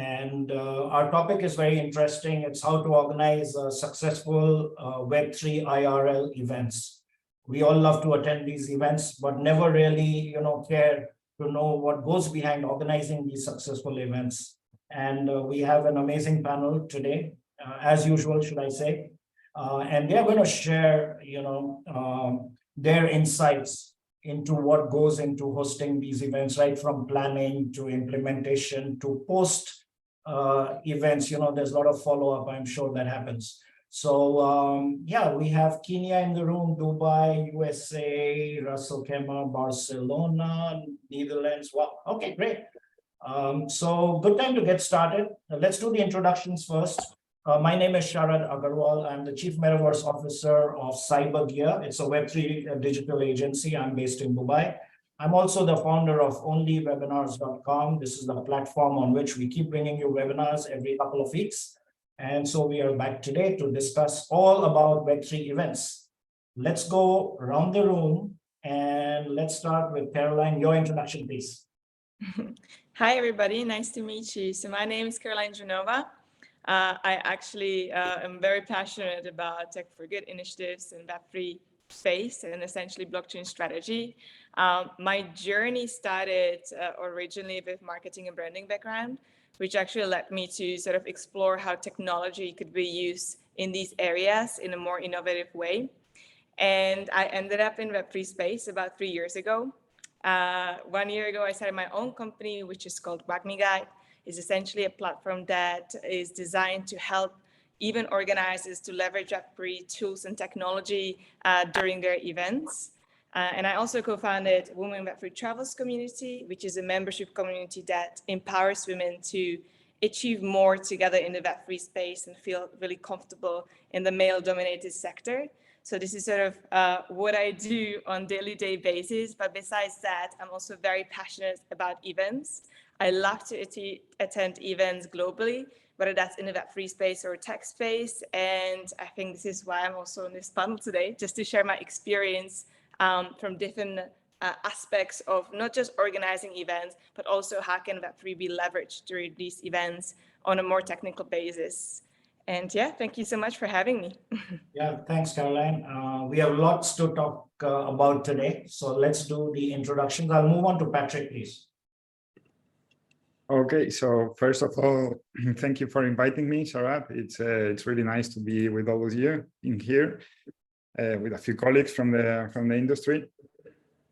And our topic is very interesting. It's how to organize successful Web3 IRL events. We all love to attend these events, but never really, care to know what goes behind organizing these successful events. And we have an amazing panel today, as usual, should I say. And they're going to share, their insights into what goes into hosting these events, right from planning to implementation to post events. There's a lot of follow-up, I'm sure, that happens. So yeah, we have Kenya in the room, Dubai, USA, Russell Kemmer, Barcelona, Netherlands. Wow, okay, great. So good time to get started. Let's do the introductions first. My name is Sharad Agarwal. I'm the Chief Metaverse Officer of CyberGear. It's a Web3 digital agency. I'm based in Dubai. I'm also the founder of onlywebinars.com. This is the platform on which we keep bringing you webinars every couple of weeks. And so we are back today to discuss all about Web3 events. Let's go around the room and let's start with Caroline. Your introduction, please. Hi, everybody. Nice to meet you. So my name is Caroline Johnova. I actually am very passionate about tech for good initiatives in Web3 space and essentially blockchain strategy. My journey started originally with marketing and branding background, which actually led me to sort of explore how technology could be used in these areas in a more innovative way. And I ended up in Web3 space about 3 years ago. 1 year ago, I started my own company, which is called WagMeGuide. Is essentially a platform that is designed to help event organizers to leverage Web3 tools and technology during their events. And I also co-founded Women Web3 Travels Community, which is a membership community that empowers women to achieve more together in the Web3 space and feel really comfortable in the male-dominated sector. So this is sort of what I do on daily basis. But besides that, I'm also very passionate about events. I love to attend events globally, whether that's in the Web3 space or tech space. And I think this is why I'm also on this panel today, just to share my experience from different aspects of not just organizing events, but also how can Web3 be leveraged during these events on a more technical basis. And yeah, thank you so much for having me. Yeah, thanks, Caroline. We have lots to talk about today. So let's do the introductions. I'll move on to Patrick, please. Okay, so first of all, thank you for inviting me, Sharad. It's really nice to be with all of you in here with a few colleagues from the industry.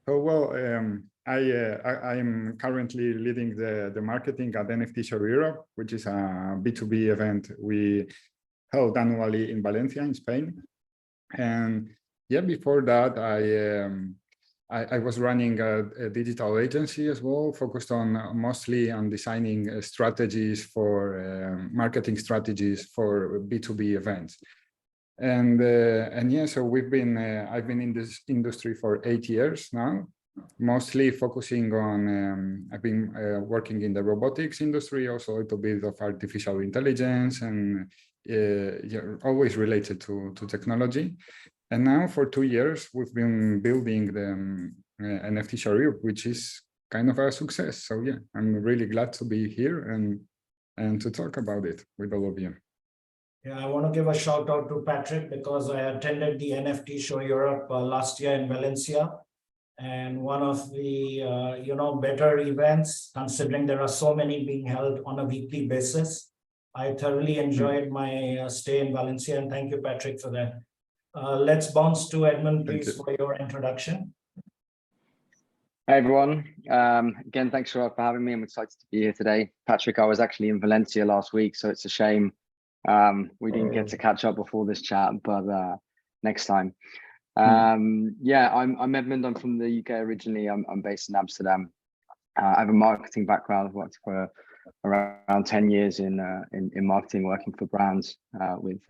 So well, I am currently leading the marketing at NFT Show Europe, which is a B2B event we held annually in Valencia, in Spain. And yeah, before that, I was running a digital agency as well, focused on mostly on designing strategies for marketing strategies for B2B events. And yeah, so I've been in this industry for 8 years now, mostly focusing on, I've been working in the robotics industry, also a little bit of artificial intelligence, and always related to technology. And now for 2 years, we've been building the NFT Show Europe, which is kind of a success. So yeah, I'm really glad to be here and to talk about it with all of you. Yeah, I want to give a shout out to Patrick because I attended the NFT Show Europe last year in Valencia. And one of the, better events, considering there are so many being held on a weekly basis. I thoroughly enjoyed my stay in Valencia, and thank you, Patrick, for that. Let's bounce to Edmund, please, for your introduction. Hey, everyone. Again, thanks for having me. I'm excited to be here today. Patrick, I was actually in Valencia last week, so it's a shame we didn't get to catch up before this chat, but next time. Yeah, I'm Edmund. I'm from the UK originally. I'm based in Amsterdam. I have a marketing background. I've worked for around 10 years in marketing, working for brands with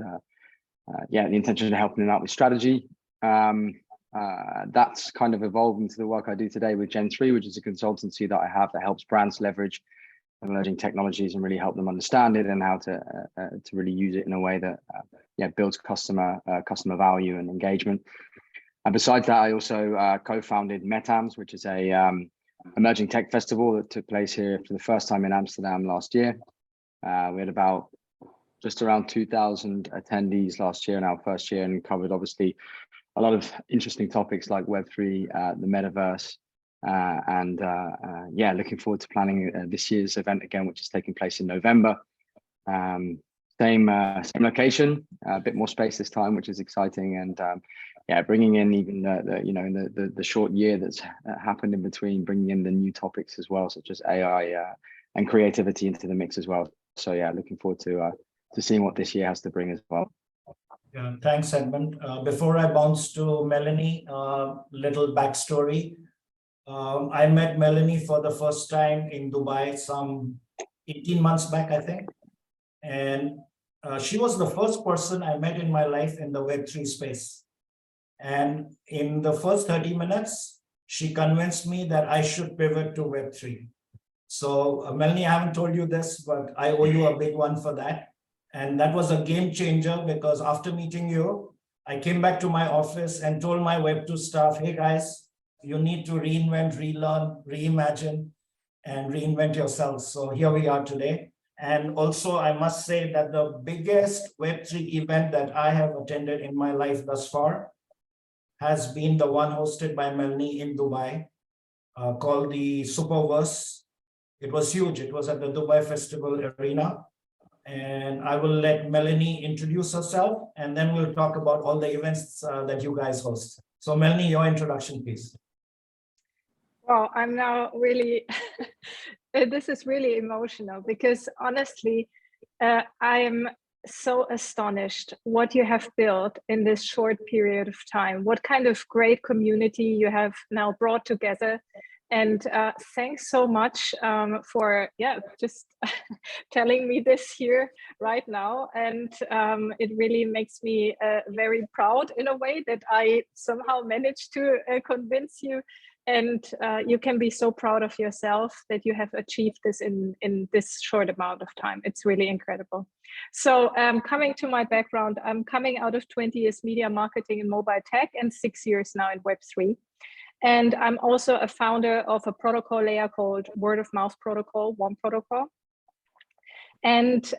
the intention of helping them out with strategy. That's kind of evolved into the work I do today with Gen3, which is a consultancy that I have that helps brands leverage emerging technologies and really help them understand it and how to really use it in a way that builds customer value and engagement. And besides that, I also co-founded Metams, which is a emerging tech festival that took place here for the first time in Amsterdam last year. We had about just around 2,000 attendees last year in our first year, and covered obviously a lot of interesting topics like Web3, the Metaverse, and yeah, looking forward to planning this year's event again, which is taking place in November. Same location, a bit more space this time, which is exciting, and yeah, bringing in even the short year that's happened in between, bringing in the new topics as well, such as AI and creativity into the mix as well. So yeah, looking forward to seeing what this year has to bring as well. Yeah, thanks, Edmund. Before I bounce to Melanie, little backstory. I met Melanie for the first time in Dubai some 18 months back, I think. And she was the first person I met in my life in the Web3 space. And in the first 30 minutes, she convinced me that I should pivot to Web3. So Melanie, I haven't told you this, but I owe you a big one for that. And that was a game changer, because after meeting you, I came back to my office and told my Web2 staff, hey guys, you need to reinvent, relearn, reimagine, and reinvent yourselves. So here we are today. And also, I must say that the biggest Web3 event that I have attended in my life thus far has been the one hosted by Melanie in Dubai, called the Superverse. It was huge. It was at the Dubai Festival Arena. And I will let Melanie introduce herself, and then we'll talk about all the events that you guys host. So Melanie, your introduction, please. Well, I'm now really, this is really emotional, because honestly, I am so astonished what you have built in this short period of time, what kind of great community you have now brought together. And thanks so much for, yeah, just telling me this here right now. And it really makes me very proud in a way that I somehow managed to convince you. And you can be so proud of yourself that you have achieved this in this short amount of time. It's really incredible. So coming to my background, I'm coming out of 20 years media marketing and mobile tech, and 6 years now in Web3. And I'm also a founder of a protocol layer called Word of Mouth Protocol, One Protocol. And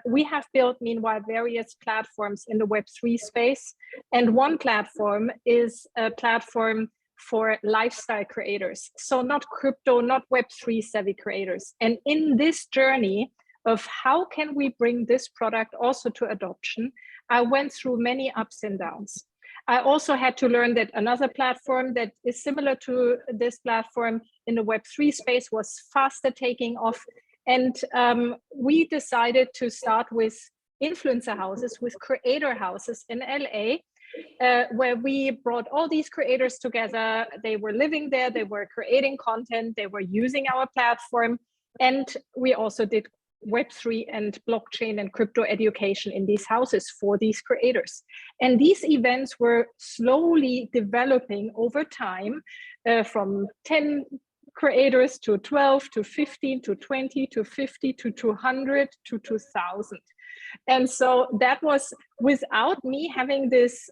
we have built, meanwhile, various platforms in the Web3 space. And one platform is a platform for lifestyle creators. So not crypto, not Web3 savvy creators. And in this journey of how can we bring this product also to adoption, I went through many ups and downs. I also had to learn that another platform that is similar to this platform in the Web3 space was faster taking off. And we decided to start with influencer houses, with creator houses in LA, where we brought all these creators together. They were living there, they were creating content, they were using our platform. And we also did Web3 and blockchain and crypto education in these houses for these creators. And these events were slowly developing over time, from 10 creators to 12 to 15 to 20 to 50 to 200 to 2,000. And so that was without me having this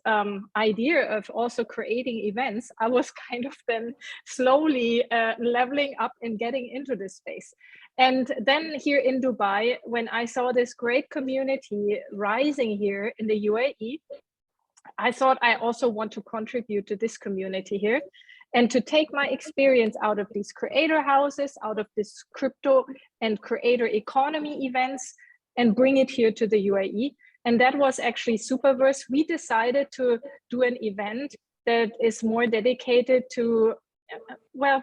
idea of also creating events. I was kind of then slowly leveling up and getting into this space. And then here in Dubai, when I saw this great community rising here in the UAE, I thought I also want to contribute to this community here and to take my experience out of these creator houses, out of this crypto and creator economy events, and bring it here to the UAE. And that was actually Superverse. We decided to do an event that is more dedicated to, well,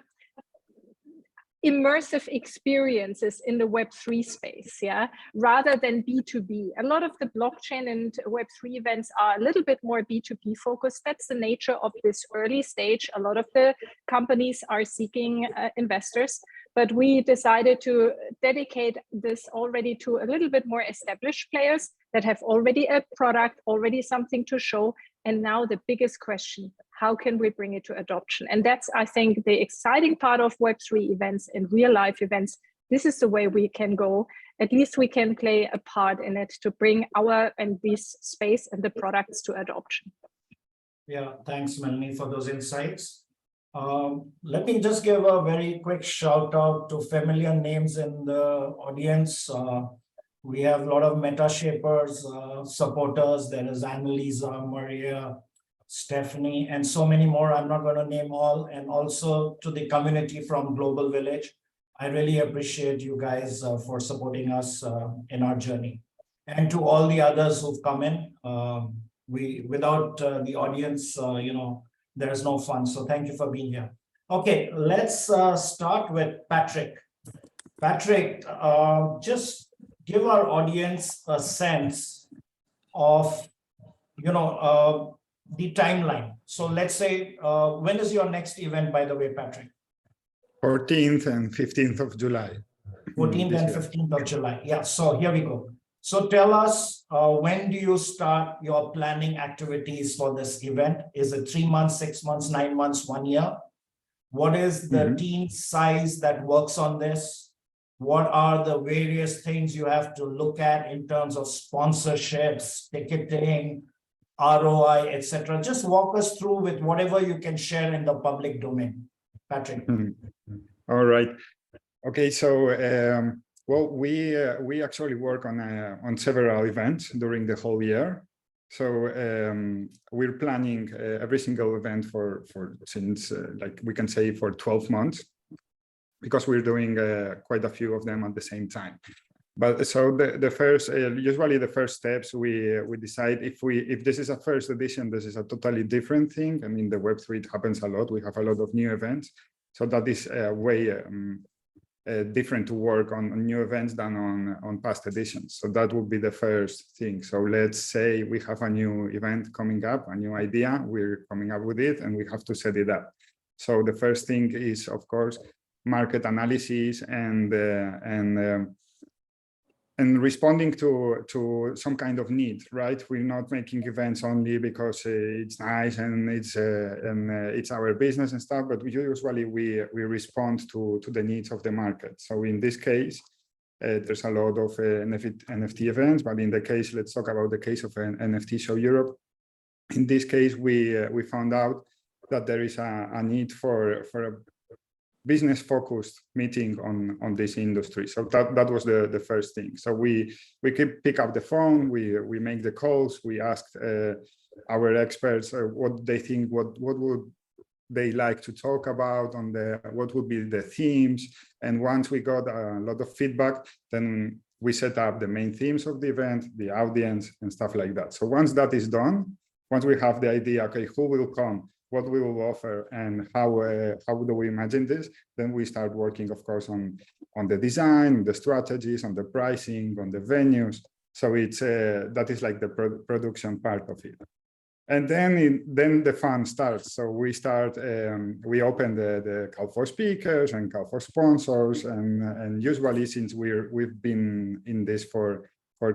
immersive experiences in the Web3 space, yeah, rather than B2B. A lot of the blockchain and Web3 events are a little bit more B2B focused. That's the nature of this early stage. A lot of the companies are seeking investors, but we decided to dedicate this already to a little bit more established players that have already a product, already something to show. And now the biggest question, how can we bring it to adoption? And that's, I think, the exciting part of Web3 events and real life events. This is the way we can go. At least we can play a part in it to bring our and this space and the products to adoption. Yeah, thanks, Melanie, for those insights. Let me just give a very quick shout out to familiar names in the audience. We have a lot of meta shapers, supporters. There is Annalisa, Maria, Stephanie, and so many more. I'm not going to name all. And also to the community from Global Village. I really appreciate you guys for supporting us in our journey. And to all the others who've come in, without the audience, there is no fun. So thank you for being here. Okay, let's start with Patrick. Patrick, just give our audience a sense of, the timeline. So let's say, when is your next event, by the way, Patrick? 14th and 15th of July. 14th and 15th of July. Yeah, so here we go. So tell us, when do you start your planning activities for this event? Is it 3 months, 6 months, 9 months, 1 year? What is the team size that works on this? What are the various things you have to look at in terms of sponsorships, ticketing, ROI, etc.? Just walk us through with whatever you can share in the public domain. Patrick. All right. Okay, so well, we actually work on several events during the whole year. So we're planning every single event for since like we can say for 12 months, because we're doing quite a few of them at the same time. But so the first usually the first steps we decide if this is a first edition, this is a totally different thing. I mean, the Web3 it happens a lot. We have a lot of new events, so that is way different to work on new events than on past editions. So that would be the first thing. So let's say we have a new event coming up, a new idea, we're coming up with it, and we have to set it up. So the first thing is, of course, market analysis and responding to some kind of need, right? We're not making events only because it's nice and it's our business and stuff, but usually we respond to the needs of the market. So in this case, there's a lot of NFT events, but in the case, let's talk about the case of an NFT Show Europe. In this case, we found out that there is a need for a business-focused meeting on this industry. So that was the first thing. So we pick up the phone, we make the calls, we asked our experts what they think, what would they like to talk about on what would be the themes. And once we got a lot of feedback, then we set up the main themes of the event, the audience and stuff like that. So once that is done, once we have the idea, okay, who will come, what we will offer, and how do we imagine this, then we start working, of course, on the design, the strategies, on the pricing, on the venues. So it's that is like the production part of it. And then the fun starts. So we start, we open the call for speakers and call for sponsors, and usually since we've been in this for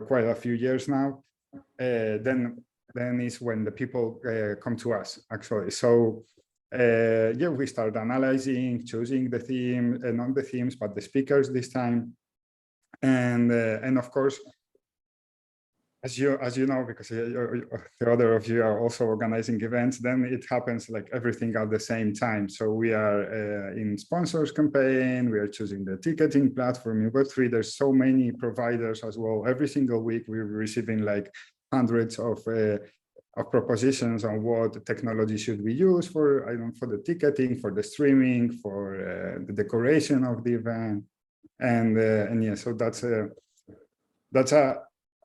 quite a few years now, then is when the people come to us, actually. So yeah, we start analyzing, choosing the theme, not the themes, but the speakers this time. And of course, as you know, because the other of you are also organizing events, then it happens like everything at the same time. So we are in sponsors campaign, we are choosing the ticketing platform in Web3. There's so many providers as well. Every single week we're receiving like hundreds of propositions on what technology should we use for the ticketing, for the streaming, for the decoration of the event, and yeah, so that's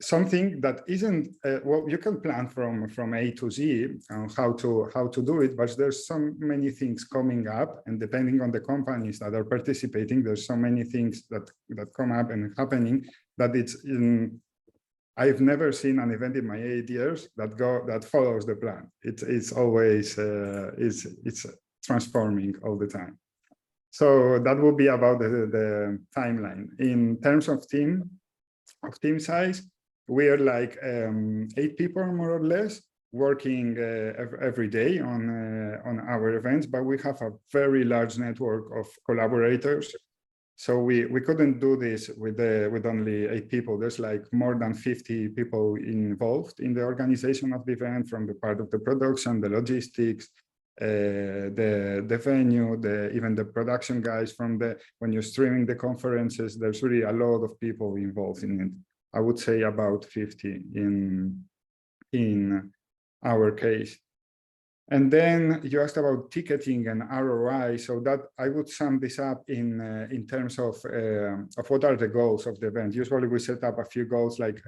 something that isn't well, you can plan from A to Z on how to do it, but there's so many things coming up, and depending on the companies that are participating, there's so many things that come up and happening that I've never seen an event in my 8 years that follows the plan. It's always it's transforming all the time. So that will be about the timeline. In terms of team size, we are like 8 people more or less working every day on our events, but we have a very large network of collaborators. So we couldn't do this with only 8 people. There's like more than 50 people involved in the organization of the event, from the part of the production, the logistics, the venue, even the production guys when you're streaming the conferences. There's really a lot of people involved in it. I would say about 50 in our case. And then you asked about ticketing and ROI. So that I would sum this up in terms of what are the goals of the event. Usually we set up a few goals, like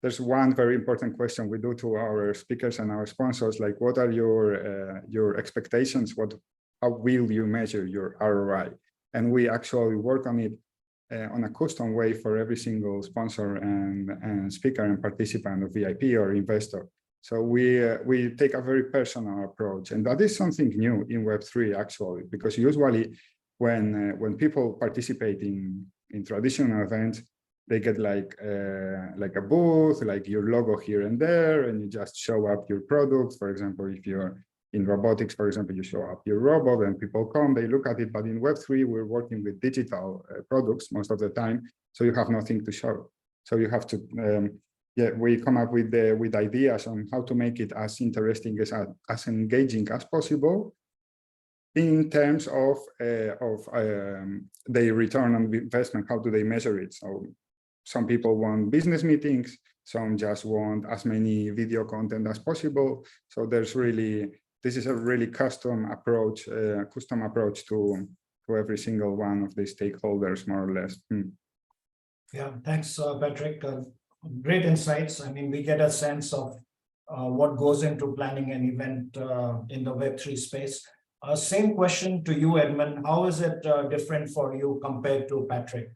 there's one very important question we do to our speakers and our sponsors, like what are your expectations? How will you measure your ROI? And we actually work on it on a custom way for every single sponsor and speaker and participant or VIP or investor. So we take a very personal approach, and that is something new in Web3 actually, because usually when people participate in traditional events, they get like a booth, like your logo here and there, and you just show up your product. For example, if you're in robotics, for example, you show up your robot and people come, they look at it. But in Web3, we're working with digital products most of the time, so you have nothing to show. So you have to we come up with ideas on how to make it as interesting as engaging as possible in terms of the return on investment. How do they measure it? So some people want business meetings, some just want as many video content as possible. So this is a really custom approach to every single one of the stakeholders, more or less. Yeah, thanks, Patrick. Great insights. I mean, we get a sense of what goes into planning an event in the Web3 space. Same question to you, Edmund. How is it different for you compared to Patrick?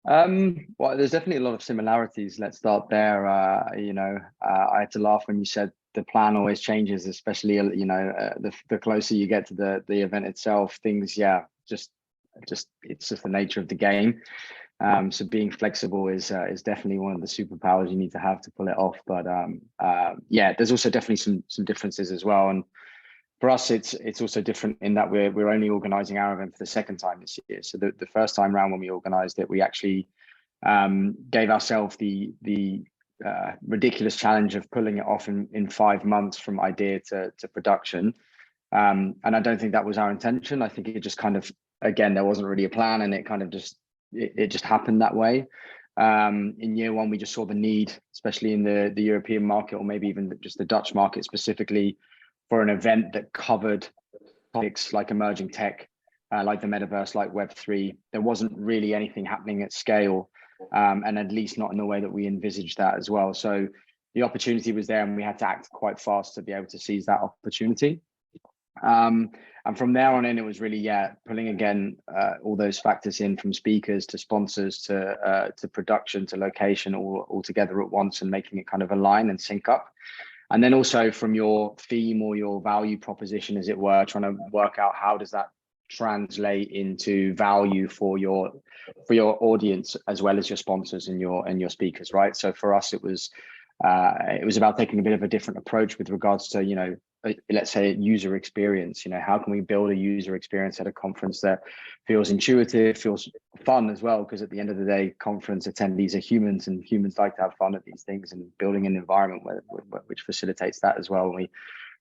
Well, there's definitely a lot of similarities. Let's start there. I had to laugh when you said the plan always changes, especially the closer you get to the event itself. Things, just it's just the nature of the game. So being flexible is definitely one of the superpowers you need to have to pull it off. But there's also definitely some differences as well. And for us, it's also different in that we're only organising our event for the second time this year. So the first time round when we organised it, we actually gave ourselves the ridiculous challenge of pulling it off in 5 months from idea to production. And I don't think that was our intention. I think it just kind of, again, there wasn't really a plan, and it kind of just it just happened that way. In year one, we just saw the need, especially in the European market, or maybe even just the Dutch market specifically, for an event that covered topics like emerging tech, like the metaverse, like Web3. There wasn't really anything happening at scale, and at least not in the way that we envisaged that as well. So the opportunity was there, and we had to act quite fast to be able to seize that opportunity. And from there on in, it was really, pulling again all those factors in, from speakers to sponsors to production to location, all together at once, and making it kind of align and sync up. And then also from your theme or your value proposition, as it were, trying to work out how does that translate into value for your audience, as well as your sponsors and your speakers, right? So for us, it was about taking a bit of a different approach with regards to, let's say, user experience. How can we build a user experience at a conference that feels intuitive, feels fun as well? Because at the end of the day, conference attendees are humans, and humans like to have fun at these things, and building an environment which facilitates that as well. And we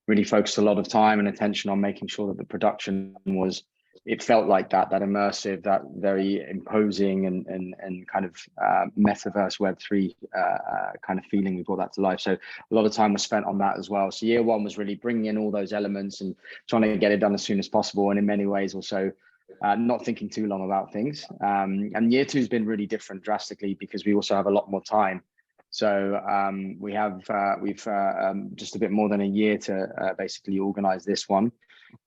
really focused a lot of time and attention on making sure that the production it felt like that immersive, that very imposing and kind of metaverse Web3 kind of feeling. We brought that to life. So a lot of time was spent on that as well. So year one was really bringing in all those elements and trying to get it done as soon as possible. And in many ways also not thinking too long about things. And year two has been really different drastically, because we also have a lot more time. So we've just a bit more than a year to basically organize this one.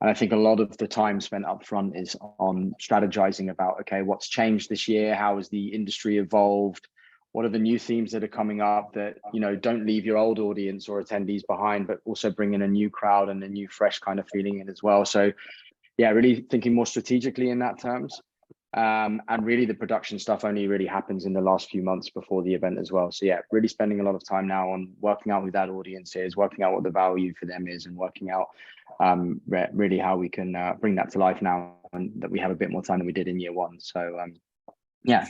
And I think a lot of the time spent up front is on strategizing about, okay, what's changed this year? How has the industry evolved? What are the new themes that are coming up that, don't leave your old audience or attendees behind, but also bring in a new crowd and a new fresh kind of feeling in as well. So really thinking more strategically in that terms. And really the production stuff only really happens in the last few months before the event as well. So really spending a lot of time now on working out who that audience is, working out what the value for them is, and working out really how we can bring that to life now, and that we have a bit more time than we did in year one. So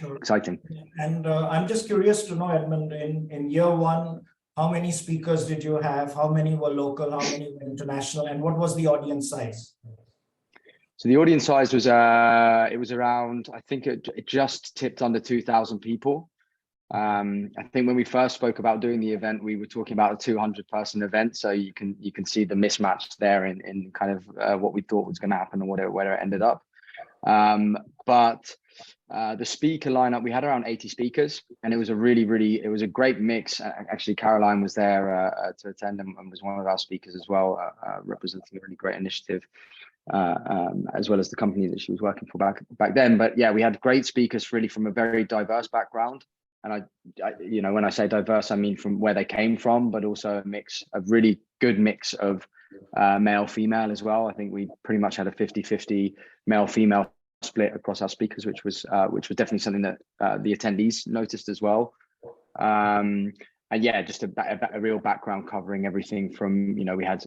sure. Exciting. And I'm just curious to know, Edmund, in year one, how many speakers did you have? How many were local? How many were international? And what was the audience size? So the audience size was it was around, I think it just tipped under 2,000 people. I think when we first spoke about doing the event, we were talking about a 200-person event. So you can see the mismatch there in kind of what we thought was going to happen and where it ended up. But the speaker lineup, we had around 80 speakers, and it was it was a great mix. Actually, Caroline was there to attend and was one of our speakers as well, representing a really great initiative, as well as the company that she was working for back then. But yeah, we had great speakers really from a very diverse background. And I you know, when I say diverse, I mean from where they came from, but also a really good mix of male, female as well. I think we pretty much had a 50-50 male, female split across our speakers, which was definitely something that the attendees noticed as well. And yeah, just a real background covering everything from, you know, we had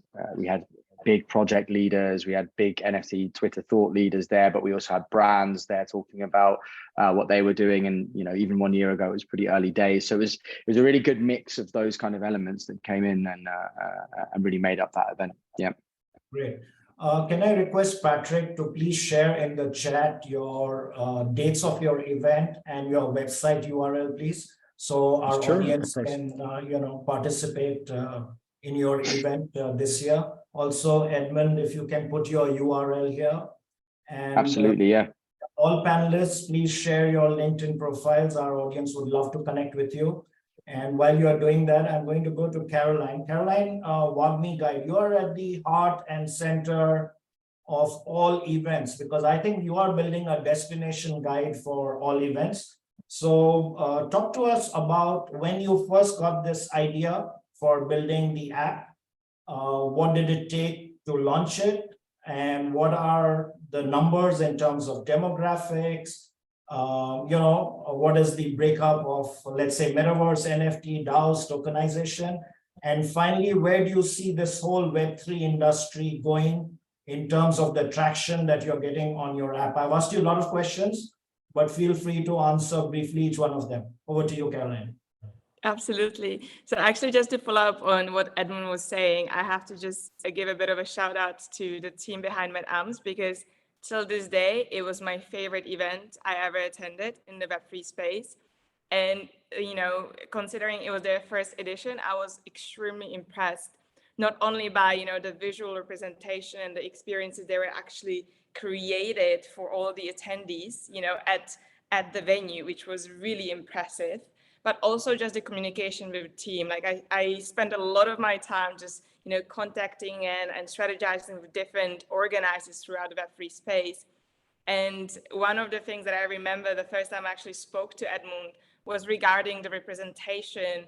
big project leaders, we had big NFT Twitter thought leaders there, but we also had brands there talking about what they were doing. And, you know, even 1 year ago, it was pretty early days. So it was a really good mix of those kind of elements that came in and really made up that event. Yeah. Great. Can I request Patrick to please share in the chat your dates of your event and your website URL, please, so our audience can participate in your event this year. Also, Edmund, if you can put your URL here. And absolutely, yeah. All panelists, please share your LinkedIn profiles. Our audience would love to connect with you. And while you are doing that, I'm going to go to Caroline. Caroline, WAGMI Guide, you are at the heart and center of all events, because I think you are building a destination guide for all events. So talk to us about when you first got this idea for building the app. What did it take to launch it? And what are the numbers in terms of demographics? What is the breakup of, let's say, Metaverse, NFT, DAOs, tokenization? And finally, where do you see this whole Web3 industry going in terms of the traction that you're getting on your app? I've asked you a lot of questions, but feel free to answer briefly each one of them. Over to you, Caroline. Absolutely. So actually, just to follow up on what Edmund was saying, I have to just give a bit of a shout out to the team behind MedAms, because till this day, it was my favorite event I ever attended in the Web3 space. And, you know, considering it was their first edition, I was extremely impressed, not only by, you know, the visual representation and the experiences they were actually created for all the attendees, you know, at the venue, which was really impressive, but also just the communication with the team. Like I spent a lot of my time just, you know, contacting and strategizing with different organizers throughout the Web3 space. And one of the things that I remember the first time I actually spoke to Edmund was regarding the representation,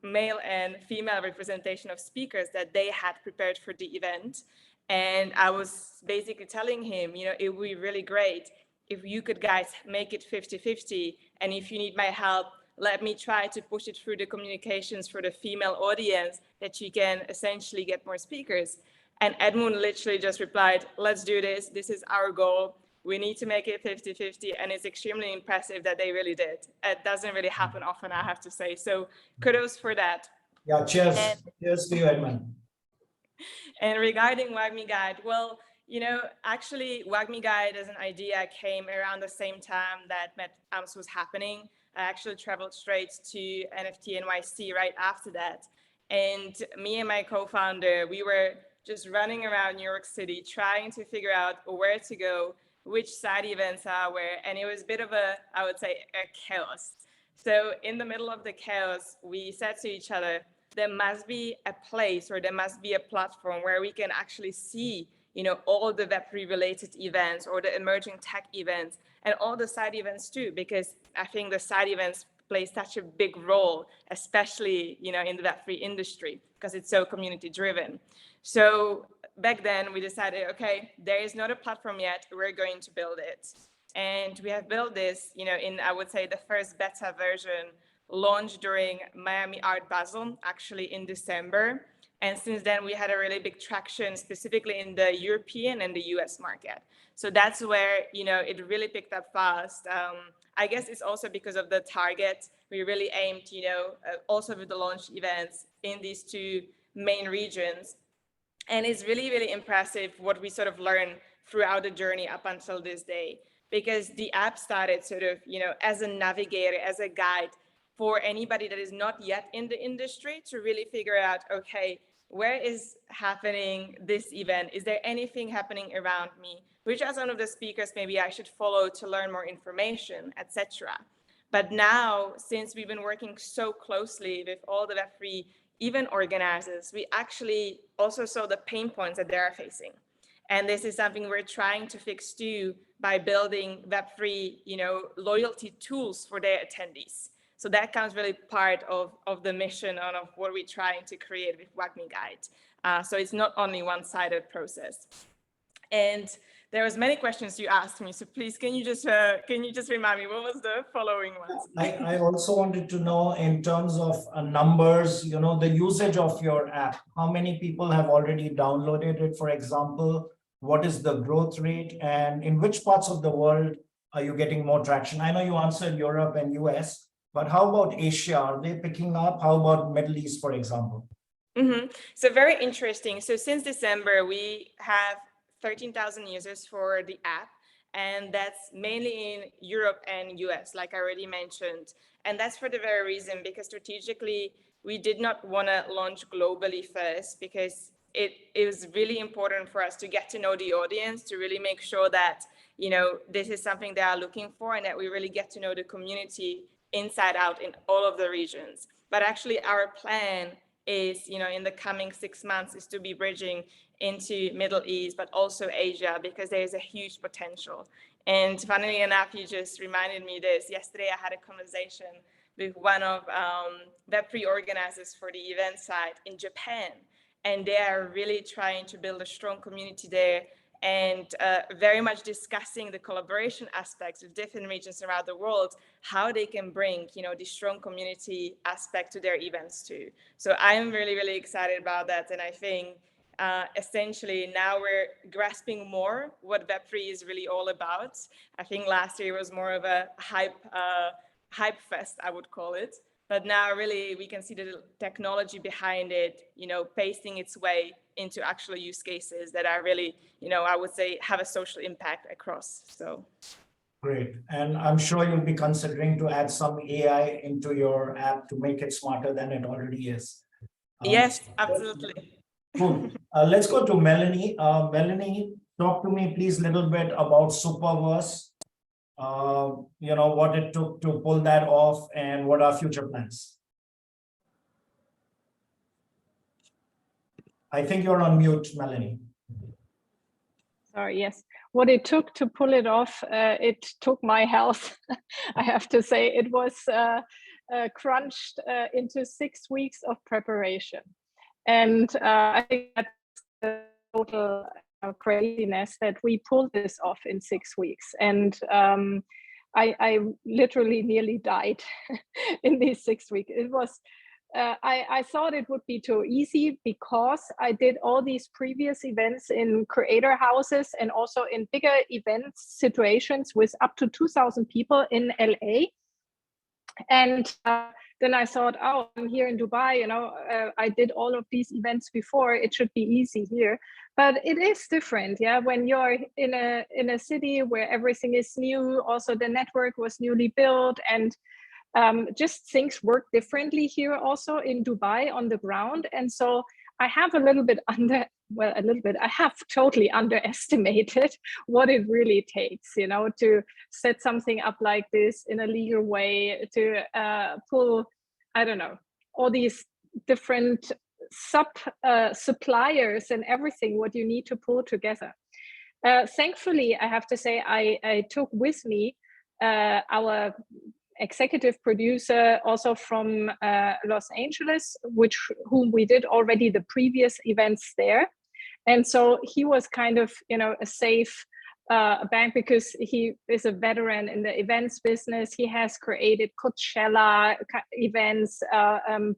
male and female representation of speakers that they had prepared for the event. And I was basically telling him, you know, it would be really great if you could guys make it 50-50. And if you need my help, let me try to push it through the communications for the female audience that you can essentially get more speakers. And Edmund literally just replied, let's do this. This is our goal. We need to make it 50-50. And it's extremely impressive that they really did. It doesn't really happen often, I have to say. So kudos for that. Yeah, cheers. Cheers to you, Edmund. And regarding WAGMI Guide, well, you know, actually, WAGMI Guide as an idea came around the same time that MedAms was happening. I actually traveled straight to NFT NYC right after that. And me and my co-founder, we were just running around New York City, trying to figure out where to go, which side events are where. And it was a bit of a, I would say, a chaos. So in the middle of the chaos, we said to each other, there must be a place or there must be a platform where we can actually see, you know, all the Web3 related events or the emerging tech events and all the side events too, because I think the side events play such a big role, especially, you know, in the Web3 industry, because it's so community driven. So back then we decided, okay, there is not a platform yet, we're going to build it. And we have built this, you know, in, I would say, the first beta version launched during Miami Art Basel, actually in December. And since then, we had a really big traction, specifically in the European and the US market. So that's where, you know, it really picked up fast. I guess it's also because of the target. We really aimed, you know, also with the launch events in these two main regions. And it's really, really impressive what we sort of learn throughout the journey up until this day, because the app started sort of, as a navigator, as a guide for anybody that is not yet in the industry to really figure out, okay, where is happening this event? Is there anything happening around me? Which as one of the speakers maybe I should follow to learn more information, etc. But now, since we've been working so closely with all the Web3 event organizers, we actually also saw the pain points that they are facing. And this is something we're trying to fix too by building Web3, loyalty tools for their attendees. So that comes really part of the mission and of what we're trying to create with WAGMI Guide. So it's not only one-sided process. And there was many questions you asked me. So please, can you just remind me, what was the following ones? I also wanted to know in terms of numbers, the usage of your app, how many people have already downloaded it, for example, what is the growth rate, and in which parts of the world are you getting more traction? I know you answered Europe and US, but how about Asia? Are they picking up? How about Middle East, for example? So very interesting. So since December, we have 13,000 users for the app, and that's mainly in Europe and US, like I already mentioned. And that's for the very reason, because strategically, we did not want to launch globally first, because it was really important for us to get to know the audience, to really make sure that, this is something they are looking for, and that we really get to know the community inside out in all of the regions. But actually our plan is, in the coming 6 months, is to be bridging into Middle East, but also Asia, because there is a huge potential. And funnily enough, you just reminded me this. Yesterday, I had a conversation with one of Web3 organizers for the event side in Japan, and they are really trying to build a strong community there, and very much discussing the collaboration aspects of different regions around the world, how they can bring, the strong community aspect to their events too. So I'm really, really excited about that. And I think essentially now we're grasping more what Web3 is really all about. I think last year was more of a hype fest, I would call it. But now really we can see the technology behind it, pasting its way into actual use cases that are really, I would say, have a social impact across. So great. And I'm sure you'll be considering to add some AI into your app to make it smarter than it already is. Yes, absolutely. Cool. Let's go to Melanie. Melanie, talk to me, please, a little bit about Superverse. What it took to pull that off and what are future plans. I think you're on mute, Melanie. Sorry, yes. What it took to pull it off, it took my health. I have to say it was crunched into 6 weeks of preparation. And I think that's the total craziness that we pulled this off in 6 weeks. And I literally nearly died in these 6 weeks. It was, I thought it would be too easy because I did all these previous events in creator houses and also in bigger event situations with up to 2,000 people in LA. And then I thought, oh, I'm here in Dubai, I did all of these events before, it should be easy here. But it is different, yeah. When you're in a city where everything is new, also the network was newly built, and just things work differently here also in Dubai on the ground. And so I have I have totally underestimated what it really takes, to set something up like this in a legal way, to pull, I don't know, all these different suppliers and everything, what you need to pull together. Thankfully, I have to say, I took with me our executive producer also from Los Angeles, whom we did already the previous events there. And so he was kind of, a safe bank because he is a veteran in the events business. He has created Coachella events,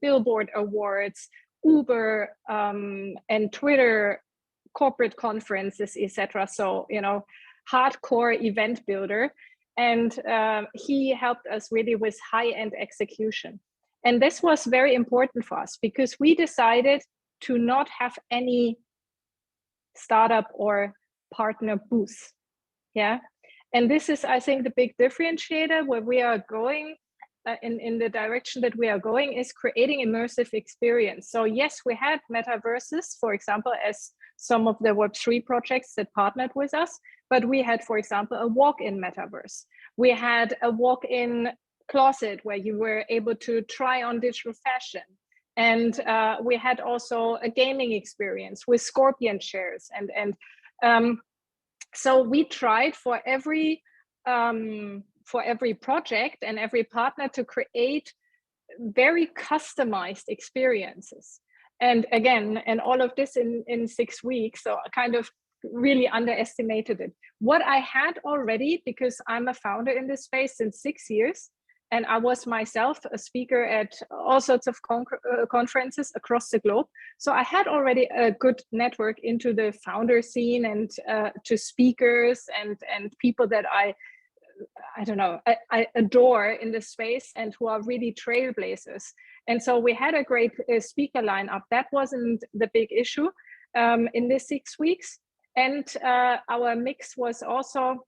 Billboard Awards, Uber, and Twitter corporate conferences, etc. So, hardcore event builder. And he helped us really with high-end execution. And this was very important for us because we decided to not have any startup or partner booth. Yeah. And this is, I think, the big differentiator where we are going in the direction that we are going is creating immersive experience. So yes, we had metaverses, for example, as some of the Web3 projects that partnered with us, but we had, for example, a walk-in metaverse. We had a walk-in closet where you were able to try on digital fashion. And we had also a gaming experience with Scorpion chairs. So we tried for every project and every partner to create very customized experiences. And again, and all of this in 6 weeks, so I kind of really underestimated it. What I had already, because I'm a founder in this space since 6 years, and I was myself a speaker at all sorts of conferences across the globe. So I had already a good network into the founder scene and to speakers and people that I don't know, I adore in this space and who are really trailblazers. And so we had a great speaker lineup. That wasn't the big issue in this 6 weeks. And our mix was also,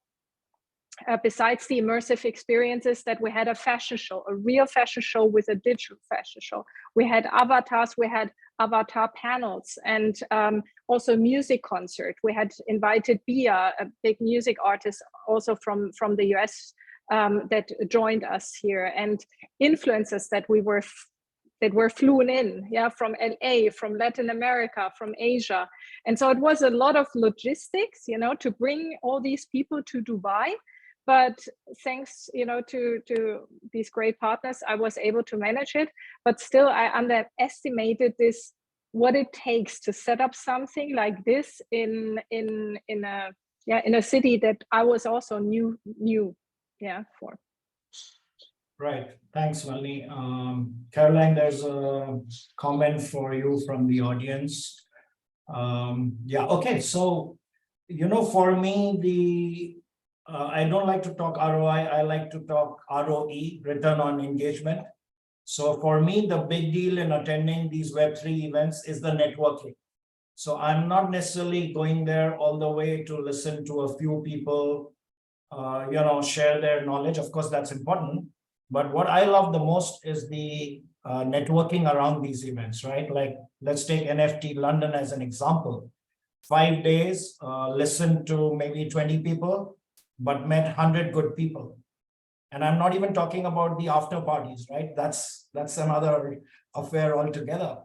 besides the immersive experiences, that we had a fashion show, a real fashion show with a digital fashion show. We had avatars, we had avatar panels, and also music concert. We had invited Bia, a big music artist, also from the US, that joined us here, and influencers that were flown in, yeah, from LA, from Latin America, from Asia. And so it was a lot of logistics, you know, to bring all these people to Dubai. But thanks, you know, to these great partners, I was able to manage it. But still, I underestimated what it takes to set up something like this in a city that I was also new for. Right. Thanks, Melanie. Caroline, there's a comment for you from the audience. Yeah. Okay. So, you know, for me, I don't like to talk ROI. I like to talk ROE, return on engagement. So for me, the big deal in attending these Web3 events is the networking. So I'm not necessarily going there all the way to listen to a few people, you know, share their knowledge. Of course, that's important. But what I love the most is the networking around these events, right? Like, let's take NFT London as an example. 5 days, listen to maybe 20 people, but met 100 good people. And I'm not even talking about the after parties, right? That's another affair altogether.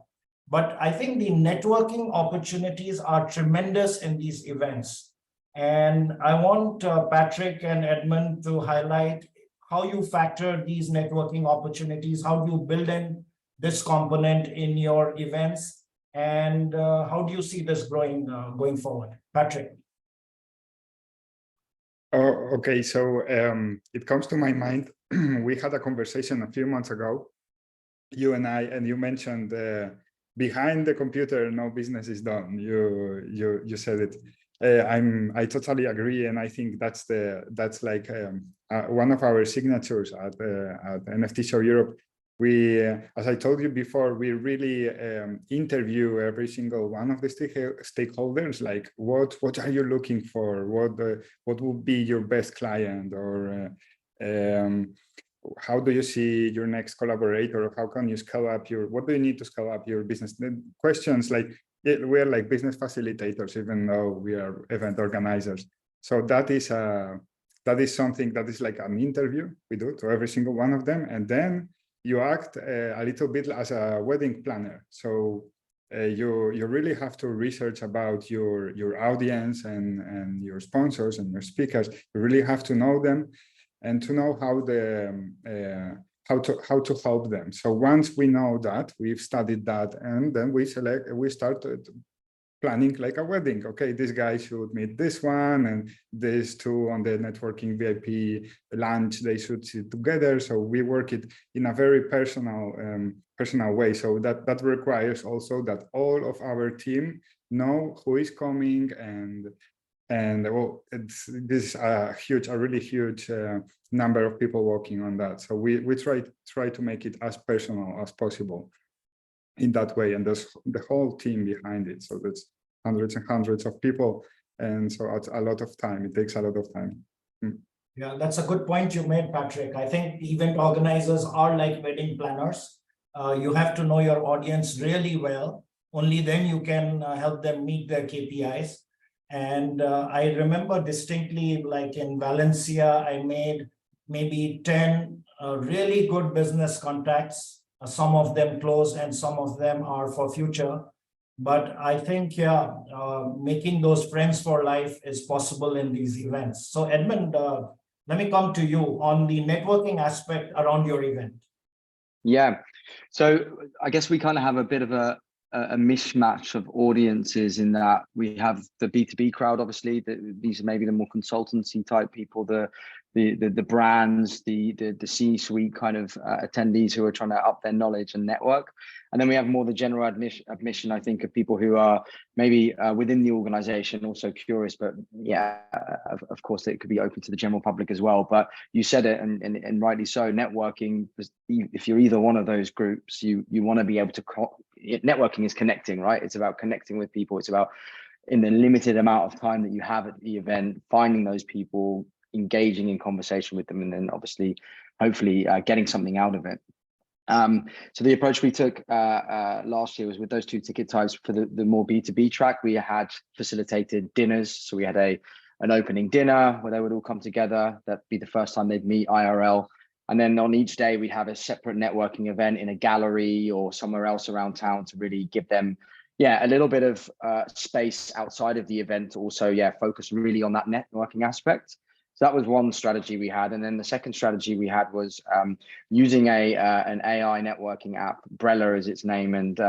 But I think the networking opportunities are tremendous in these events. And I want Patrick and Edmund to highlight how you factor these networking opportunities, how do you build in this component in your events, and how do you see this growing going forward? Patrick. Oh, okay. So it comes to my mind. We had a conversation a few months ago, you and I, and you mentioned behind the computer, no business is done. You said it. I totally agree, and I think that's like one of our signatures at NFT Show Europe. We, as I told you before, we really interview every single one of the stakeholders. Like, what are you looking for? What would be your best client, or how do you see your next collaborator? Or how can you scale up what do you need to scale up your business? The questions like, we're like business facilitators, even though we are event organizers. So that is something that is like an interview we do to every single one of them, and then you act a little bit as a wedding planner. So you really have to research about your audience and your sponsors and your speakers. You really have to know them and to know how to help them. So once we know that, we've studied that, and then we started planning like a wedding. Okay, this guy should meet this one, and these two on the networking VIP lunch, they should sit together. So we work it in a very personal way. So that requires also that all of our team know who is coming, and well, this is a really huge number of people working on that. So we try to make it as personal as possible in that way, and there's the whole team behind it. So that's hundreds and hundreds of people. And so it's a lot of time. It takes a lot of time. Yeah, that's a good point you made, Patrick. I think event organizers are like wedding planners. You have to know your audience really well. Only then you can help them meet their KPIs. And I remember distinctly, like in Valencia, I made maybe 10 really good business contacts. Some of them closed and some of them are for future. But I think, yeah, making those friends for life is possible in these events. So Edmund, let me come to you on the networking aspect around your event. Yeah, so I guess we kind of have a bit of a mishmash of audiences in that we have the B2B crowd, obviously. These are maybe the more consultancy type people, the brands, the C-suite kind of attendees who are trying to up their knowledge and network. And then we have more the general admission, I think, of people who are maybe within the organization, also curious, but yeah, of course, it could be open to the general public as well. But you said it, and rightly so, networking, if you're either one of those groups, you want to be able to, networking is connecting, right? It's about connecting with people. It's about, in the limited amount of time that you have at the event, finding those people, engaging in conversation with them, and then obviously, hopefully getting something out of it. So the approach we took last year was with those two ticket types. For the more B2B track, we had facilitated dinners. So we had an opening dinner where they would all come together. That'd be the first time they'd meet IRL. And then on each day, we'd have a separate networking event in a gallery or somewhere else around town to really give them, a little bit of space outside of the event to also, focus really on that networking aspect. So that was one strategy we had. And then the second strategy we had was using an AI networking app, Brella is its name. And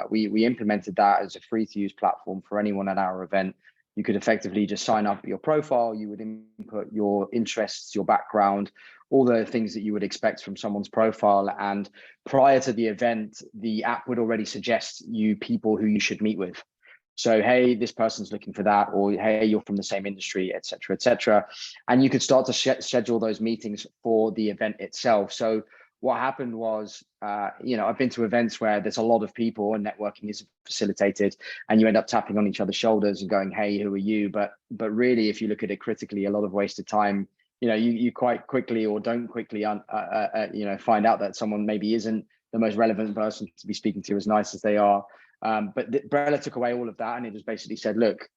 we implemented that as a free to use platform for anyone at our event. You could effectively just sign up your profile. You would input your interests, your background, all the things that you would expect from someone's profile. And prior to the event, the app would already suggest you people who you should meet with. So, hey, this person's looking for that, or hey, you're from the same industry, et cetera, et cetera. And you could start to schedule those meetings for the event itself. So what happened was, I've been to events where there's a lot of people and networking is facilitated, and you end up tapping on each other's shoulders and going, hey, who are you? But really, if you look at it critically, a lot of wasted time. You quite quickly or don't quickly, find out that someone maybe isn't the most relevant person to be speaking to, as nice as they are. But Brella took away all of that, and it just basically said, look,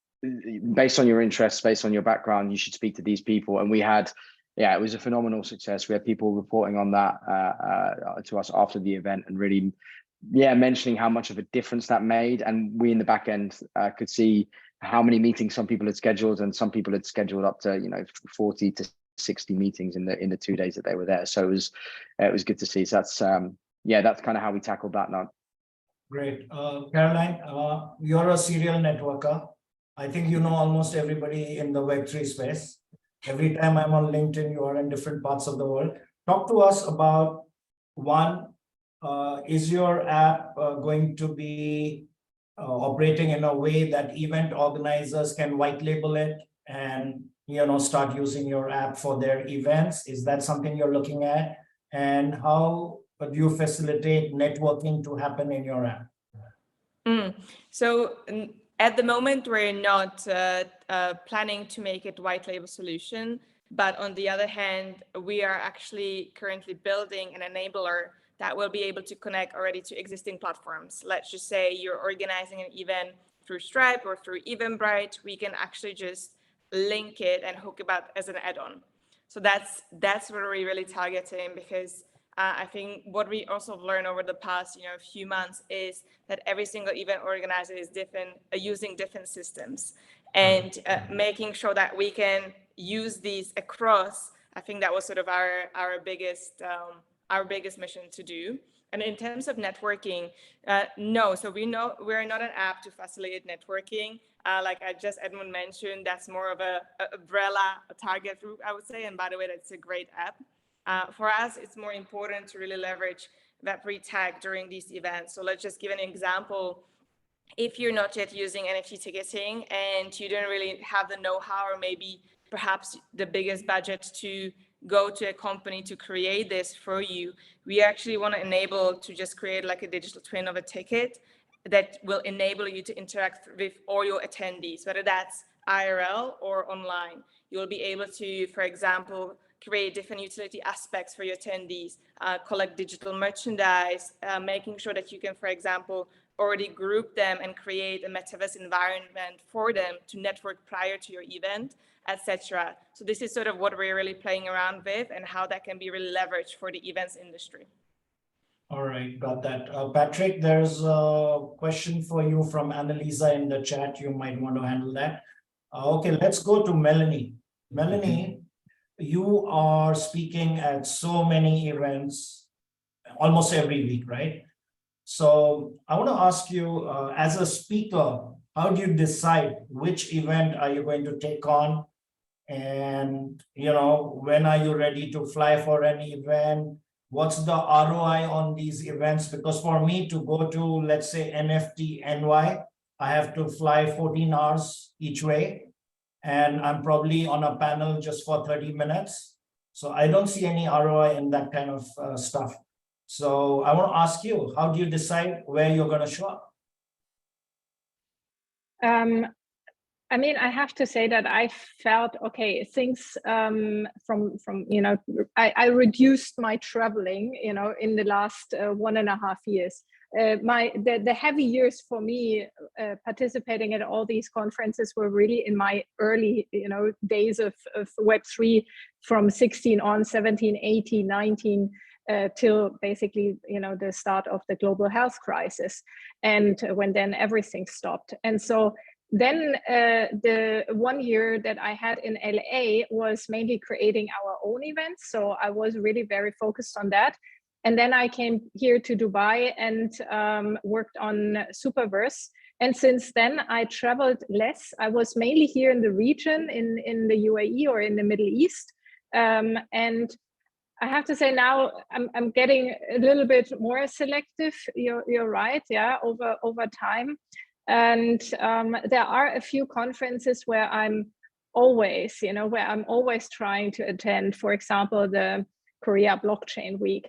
based on your interests, based on your background, you should speak to these people. And we had, it was a phenomenal success. We had people reporting on that to us after the event and really, mentioning how much of a difference that made. And we in the back end could see how many meetings some people had scheduled, and some people had scheduled up to 40 to 60 meetings in the 2 days that they were there. So it was good to see. So that's that's kind of how we tackled that now. Great. Caroline, you're a serial networker. I think you know almost everybody in the Web3 space. Every time I'm on LinkedIn, you are in different parts of the world. Talk to us about, one, is your app going to be operating in a way that event organizers can white label it and start using your app for their events? Is that something you're looking at? And how do you facilitate networking to happen in your app? So at the moment, we're not planning to make it white label solution, but on the other hand, we are actually currently building an enabler that will be able to connect already to existing platforms. Let's just say you're organizing an event through Stripe or through Eventbrite, we can actually just link it and hook it up as an add-on. So that's what we're really targeting, because I think what we also learned over the past few months is that every single event organizer is using different systems, and making sure that we can use these across. I think that was sort of our biggest mission to do. And in terms of networking, no. So we're not an app to facilitate networking. Like Edmund mentioned, that's more of a umbrella, a target group, I would say. And by the way, that's a great app. For us, it's more important to really leverage Web3 tech during these events. So let's just give an example. If you're not yet using NFT ticketing and you don't really have the know-how, or maybe perhaps the biggest budget to go to a company to create this for you, we actually want to enable to just create like a digital twin of a ticket that will enable you to interact with all your attendees, whether that's IRL or online. You'll be able to, for example, create different utility aspects for your attendees, collect digital merchandise, making sure that you can, for example, already group them and create a metaverse environment for them to network prior to your event, etc. So this is sort of what we're really playing around with and how that can be really leveraged for the events industry. All right, got that. Patrick, there's a question for you from Annalisa in the chat. You might want to handle that. Okay, let's go to Melanie. Melanie, you are speaking at so many events almost every week, right? So I want to ask you, as a speaker, how do you decide which event are you going to take on? And, you know, when are you ready to fly for an event? What's the ROI on these events? Because for me to go to, let's say, NFT NY, I have to fly 14 hours each way. And I'm probably on a panel just for 30 minutes. So I don't see any ROI in that kind of stuff. So I want to ask you, how do you decide where you're going to show up? I mean, I have to say that I felt, okay, things from you know, I reduced my traveling, you know, in the last 1.5 years. The heavy years for me participating at all these conferences were really in my early, you know, days of Web3 from 16 on, 17, 18, 19, till basically, you know, the start of the global health crisis, and when then everything stopped. And so then the 1 year that I had in LA was mainly creating our own events. So I was really very focused on that. And then I came here to Dubai and worked on Superverse. And since then I traveled less. I was mainly here in the region, in the UAE or in the Middle East. And I have to say now I'm getting a little bit more selective. You're right, yeah, over time. And there are a few conferences where I'm always, you know, where I'm always trying to attend, for example, the Korea Blockchain Week,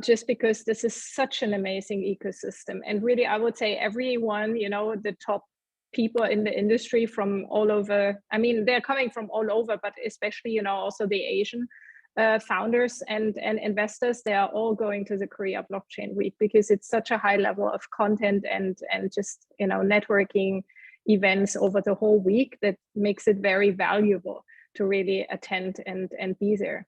just because this is such an amazing ecosystem. And really, I would say everyone, you know, the top people in the industry from all over, I mean, they're coming from all over, but especially, you know, also the Asian founders and investors, they are all going to the Korea Blockchain Week because it's such a high level of content and just, you know, networking events over the whole week that makes it very valuable to really attend and be there.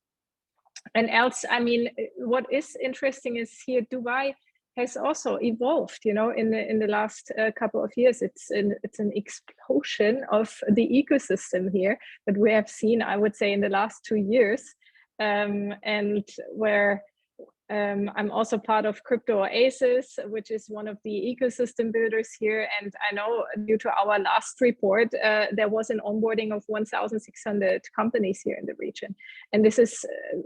And else, I mean, what is interesting is here Dubai has also evolved, you know, in the last couple of years. It's an explosion of the ecosystem here that we have seen, I would say, in the last 2 years. And where I'm also part of Crypto Oasis, which is one of the ecosystem builders here. And I know due to our last report, there was an onboarding of 1,600 companies here in the region. And this is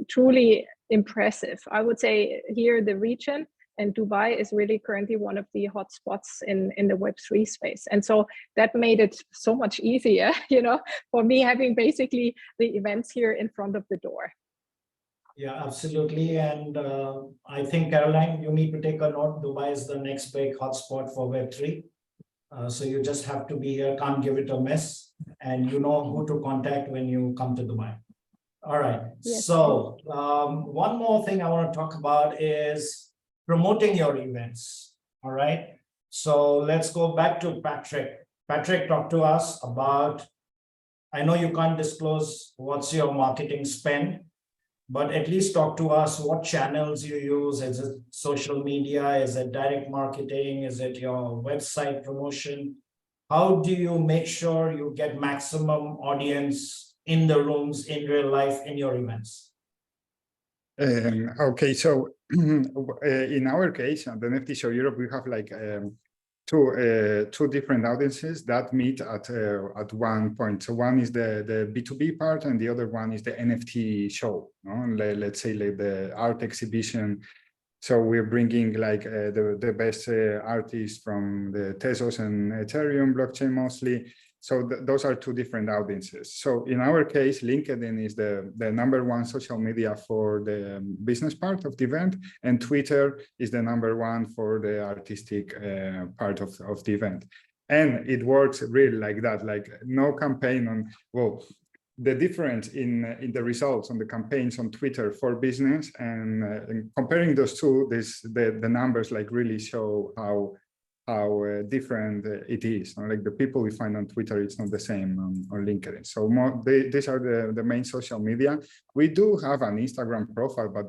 truly impressive. I would say here the region and Dubai is really currently one of the hotspots in the Web3 space. And so that made it so much easier, you know, for me having basically the events here in front of the door. Yeah, absolutely. And I think, Caroline, you need to take a note. Dubai is the next big hotspot for Web3. So you just have to be here, can't give it a miss. And you know who to contact when you come to Dubai. All right. Yes. So one more thing I want to talk about is promoting your events. All right. So let's go back to Patrick. Patrick, talk to us about, I know you can't disclose what's your marketing spend, but at least talk to us what channels you use. Is it social media? Is it direct marketing? Is it your website promotion? How do you make sure you get maximum audience in the rooms in real life in your events? Okay, so in our case, at the NFT Show Europe, we have like two different audiences that meet at one point. So one is the B2B part, and the other one is the NFT show. No? Let's say like the art exhibition. So we're bringing like the best artists from the Tezos and Ethereum blockchain mostly. So those are two different audiences. So in our case, LinkedIn is the #1 social media for the business part of the event, and Twitter is the #1 for the artistic part of the event. And it works really like that, like no campaign on, well, the difference in the results on the campaigns on Twitter for business and comparing those two, the numbers like really show how different it is. Like the people we find on Twitter, it's not the same on LinkedIn. So these are the main social media. We do have an Instagram profile, but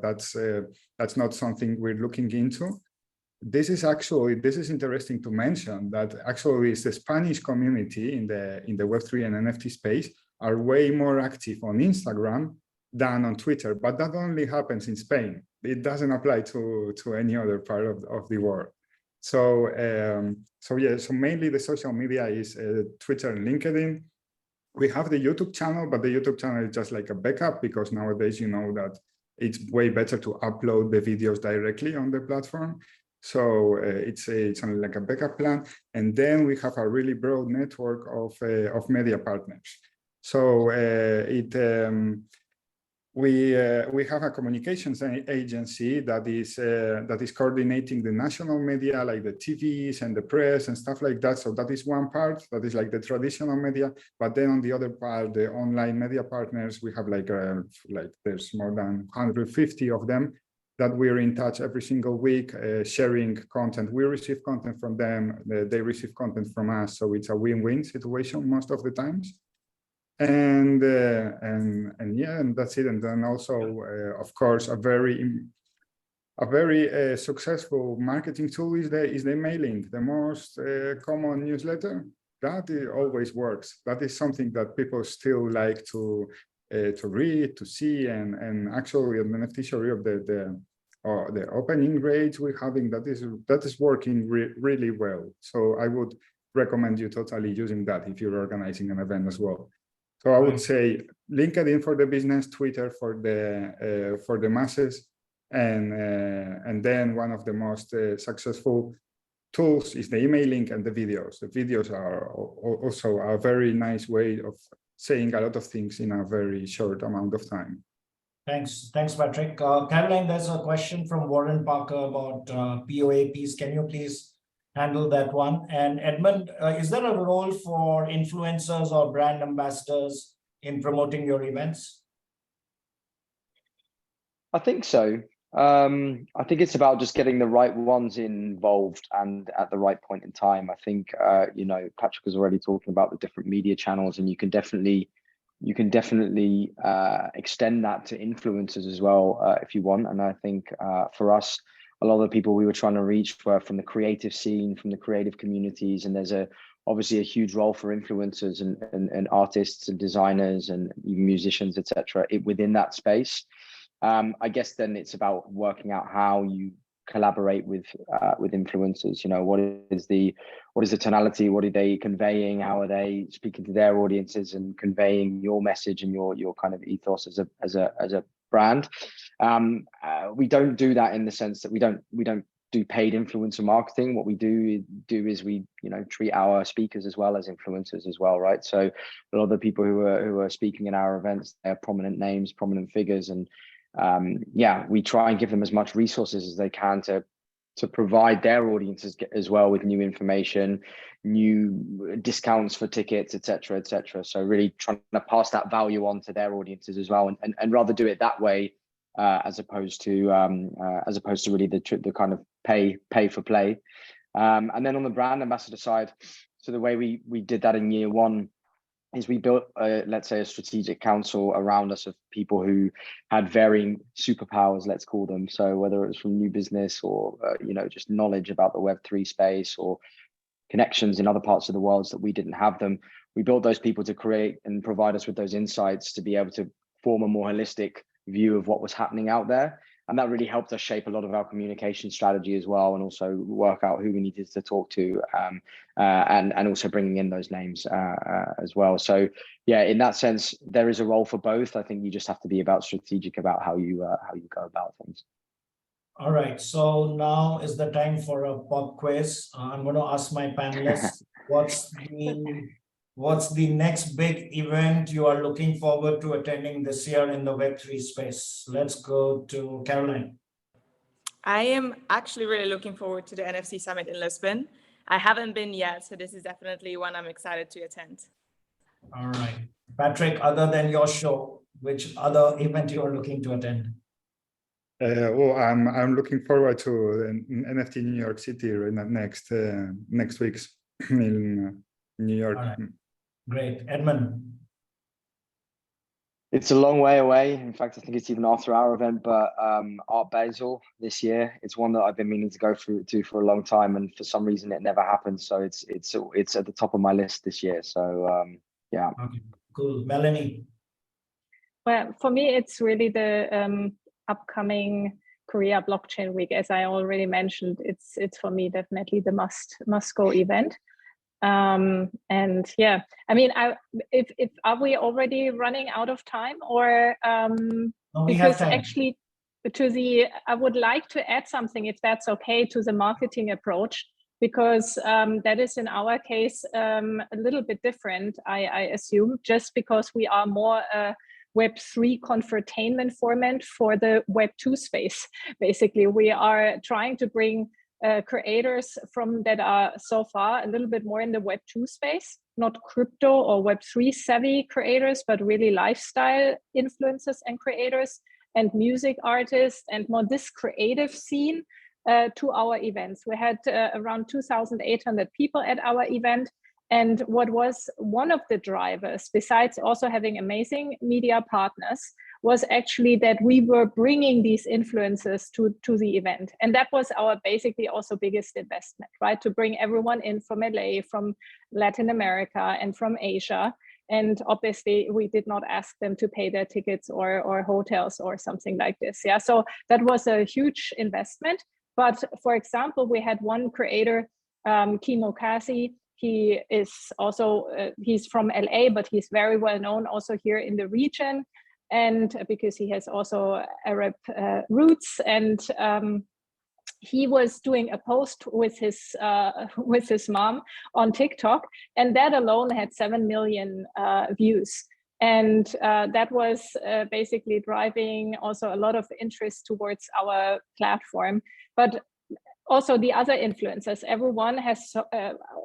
that's not something we're looking into. This is interesting to mention that actually it's the Spanish community in the Web3 and NFT space are way more active on Instagram than on Twitter, but that only happens in Spain. It doesn't apply to any other part of the world. So mainly the social media is Twitter and LinkedIn. We have the YouTube channel, but the YouTube channel is just like a backup because nowadays you know that it's way better to upload the videos directly on the platform. So it's only like a backup plan. And then we have a really broad network of media partners. So we have a communications agency that is coordinating the national media, like the TVs and the press and stuff like that. So that is one part that is like the traditional media. But then on the other part, the online media partners, we have like there's more than 150 of them that we're in touch every single week, sharing content. We receive content from them, they receive content from us. So it's a win-win situation most of the times. And yeah, and that's it. And then also, of course, a very successful marketing tool is the mailing, the most common newsletter. That always works. That is something that people still like to read, to see, and actually, the beneficiary of the opening rates we're having, that is working really well. So I would recommend you totally using that if you're organizing an event as well. So I would say LinkedIn for the business, Twitter for the masses, and then one of the most successful tools is the emailing and the videos. The videos are also a very nice way of saying a lot of things in a very short amount of time. Thanks, Patrick. Caroline, there's a question from Warren Parker about POAPs. Can you please handle that one? And Edmund, is there a role for influencers or brand ambassadors in promoting your events? I think so. I think it's about just getting the right ones involved and at the right point in time. I think, Patrick was already talking about the different media channels, and you can definitely extend that to influencers as well if you want. And I think for us, a lot of the people we were trying to reach were from the creative scene, from the creative communities, and there's obviously a huge role for influencers and artists and designers and even musicians, etc. within that space. I guess then it's about working out how you collaborate with influencers. What is the tonality? What are they conveying? How are they speaking to their audiences and conveying your message and your kind of ethos as a brand? We don't do that in the sense that we don't do paid influencer marketing. What we do is we treat our speakers as well as influencers as well, right? So a lot of the people who are speaking in our events, they're prominent names, prominent figures, and we try and give them as much resources as they can to provide their audiences as well with new information, new discounts for tickets, etc. So really trying to pass that value on to their audiences as well, and rather do it that way as opposed to really the kind of pay for play. And then on the brand ambassador side, so the way we did that in year one is we built, let's say, a strategic council around us of people who had varying superpowers, let's call them. So whether it was from new business or, just knowledge about the Web3 space or connections in other parts of the world that we didn't have them, we built those people to create and provide us with those insights to be able to form a more holistic view of what was happening out there. And that really helped us shape a lot of our communication strategy as well, and also work out who we needed to talk to, and also bringing in those names as well. So yeah, in that sense, there is a role for both. I think you just have to be strategic about how you go about things. All right, so now is the time for a pop quiz. I'm going to ask my panelists what's the What's the next big event you are looking forward to attending this year in the Web3 space? Let's go to Caroline. I am actually really looking forward to the NFC Summit in Lisbon. I haven't been yet, so this is definitely one I'm excited to attend. All right. Patrick, other than your show, which other event you are looking to attend? Well, I'm looking forward to NFT New York City next week's in New York. All right. Great. Edmund. It's a long way away. In fact, I think it's even after our event, but Art Basel this year, it's one that I've been meaning to go to for a long time, and for some reason it never happened. So it's at the top of my list this year. So yeah. Okay, cool. Melanie. Well, for me, it's really the upcoming Korea Blockchain Week. As I already mentioned, it's for me definitely the must go event. And yeah, I mean, if are we already running out of time, or No, we because have time. actually I would like to add something, if that's okay, to the marketing approach, because that is in our case a little bit different, I assume, just because we are more Web3 confertainment format for the Web2 space. Basically, we are trying to bring creators from that are so far a little bit more in the Web2 space, not crypto or Web3 savvy creators, but really lifestyle influencers and creators and music artists and more this creative scene to our events. We had around 2,800 people at our event. And what was one of the drivers, besides also having amazing media partners, was actually that we were bringing these influencers to the event. And that was our basically also biggest investment, right? To bring everyone in from LA, from Latin America, and from Asia. And obviously we did not ask them to pay their tickets or hotels or something like this. Yeah, so that was a huge investment. But for example, we had one creator, Kimo Kasi. He is also, he's from LA, but he's very well known also here in the region. And because he has also Arab roots, and he was doing a post with his mom on TikTok, and that alone had 7 million views. And that was basically driving also a lot of interest towards our platform. But also the other influencers, everyone has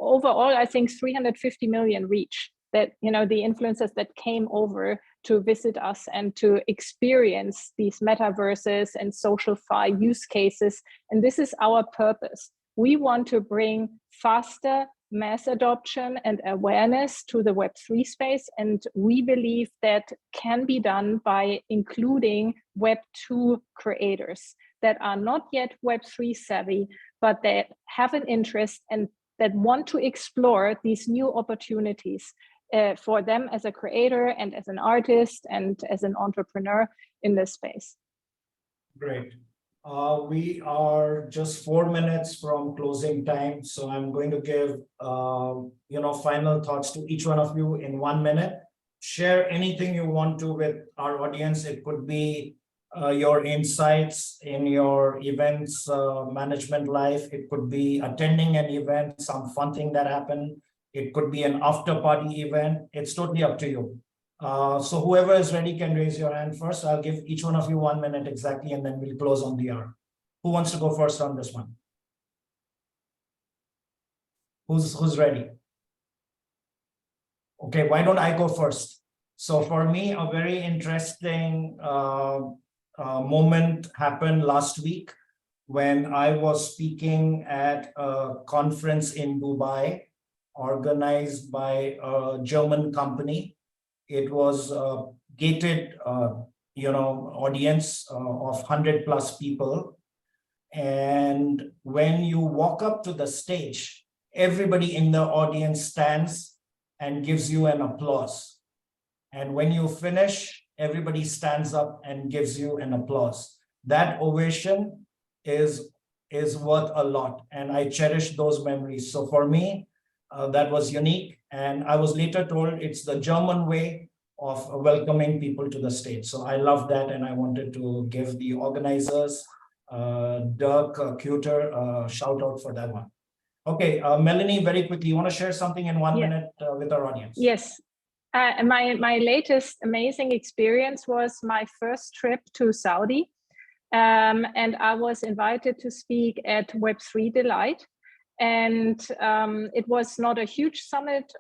overall, I think 350 million reach, that, you know, the influencers that came over to visit us and to experience these metaverses and social-fi use cases. And this is our purpose. We want to bring faster mass adoption and awareness to the Web3 space. And we believe that can be done by including Web2 creators that are not yet Web3 savvy, but that have an interest and that want to explore these new opportunities for them as a creator and as an artist and as an entrepreneur in this space. Great. We are just 4 minutes from closing time, so I'm going to give final thoughts to each one of you in 1 minute. Share anything you want to with our audience. It could be your insights in your events management life. It could be attending an event, some fun thing that happened. It could be an after party event. It's totally up to you. So whoever is ready can raise your hand first. I'll give each one of you 1 minute exactly, and then we'll close on the hour. Who wants to go first on this one? Who's ready? Okay, why don't I go first? So for me, a very interesting moment happened last week when I was speaking at a conference in Dubai, organized by a German company. It was a gated, audience of 100+ people. And when you walk up to the stage, everybody in the audience stands and gives you an applause. And when you finish, everybody stands up and gives you an applause. That ovation is worth a lot. And I cherish those memories. So for me, that was unique. And I was later told it's the German way of welcoming people to the stage. So I love that. And I wanted to give the organizers, Dirk Kuter, a shout out for that one. Okay, Melanie, very quickly, you want to share something in 1 minute with our audience? Yes. My latest amazing experience was my first trip to Saudi. And I was invited to speak at Web3 Delight. And it was not a huge summit.